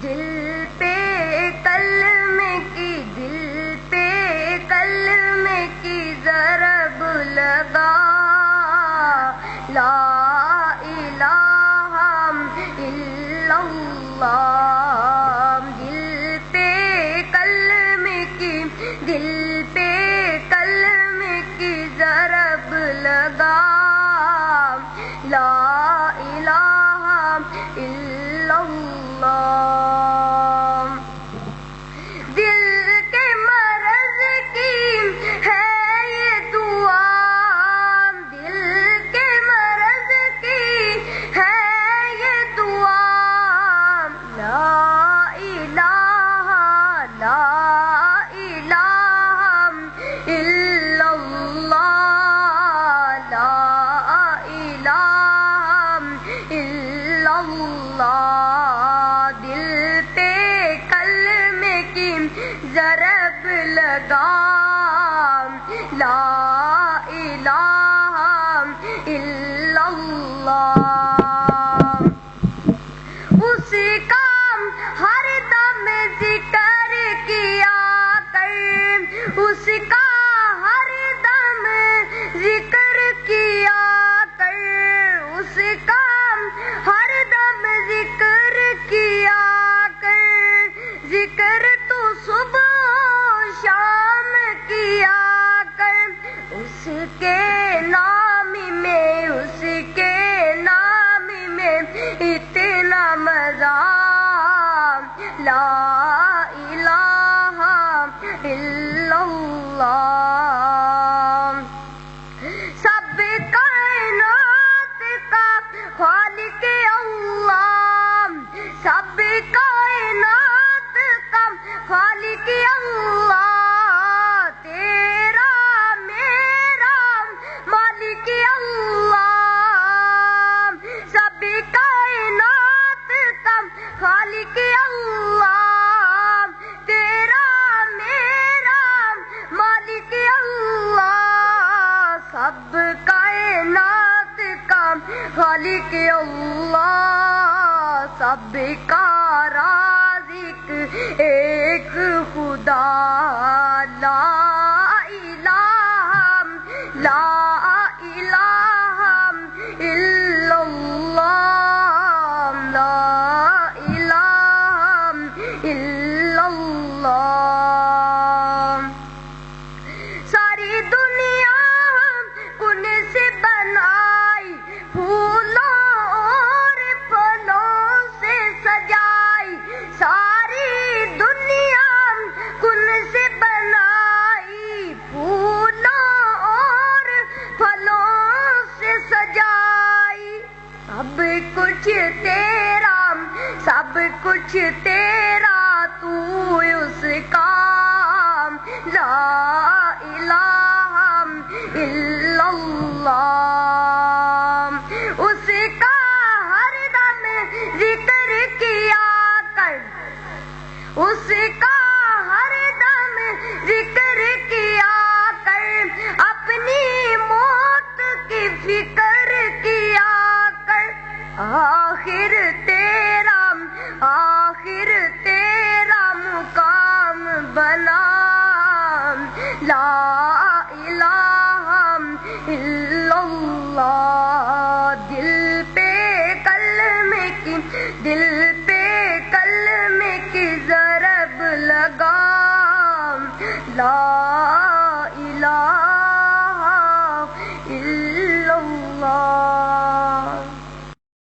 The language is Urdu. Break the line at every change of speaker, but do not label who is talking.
دل پہ کلمے کی، دل پہ کلمے کی ضرب لگا، لا الہ الا اللہ، دل پہ کلمے کی، دل پہ کلمے کی ضرب لگا، لا الہ الا اللہ۔ دل کے مرض کی ہے یہ دعا، دل کے مرض کی ہے یہ دعا، لا الہ لا الہ الا اللہ، لا الہ الا اللہ، دل پہ کلمے کی ضرب لگا، لا الہ الا اللہ۔ اس کا ہر دم ذکر کیا کر، اس کا ہر دم ذکر کیا کر، اس کا ہر دم ذکر کیا کر، ذکر تو صبح و شام کیا کر، اس کے نام میں، اس کے نام میں اتنا مزہ، لا الہ الا اللہ۔ سب کائنات کا خالق اللہ، سب کائنات کا خالق اللہ، تیرا میرا مالک اللہ، سب کائنات کا خالق اللہ، تیرا میرا مالک اللہ، سب کائنات کا خالق اللہ، سب کا رازق ایک خدا، لا الہ لا الہ الا اللہ، لا الہ الا اللہ۔ ساری دنیا کن سے بنائی، پھولوں اور پھلوں سے سجائی، ساری دنیا کن سے بنائی، پھولوں اور پھلوں سے سجائی، سب کچھ تیرا، سب کچھ تیرا، تو اس کا، لا الہ الا اللہ۔ اس کا ہر دم ذکر کیا کر، اس کا ہر دم ذکر کیا کر، اپنی موت کی فکر کیا کر، آخر تیرا، آخر تیرا مقام بنا، لا الہ الا اللہ۔ دل پہ کلمے کی، دل پہ کلمے کی ضرب لگا، لا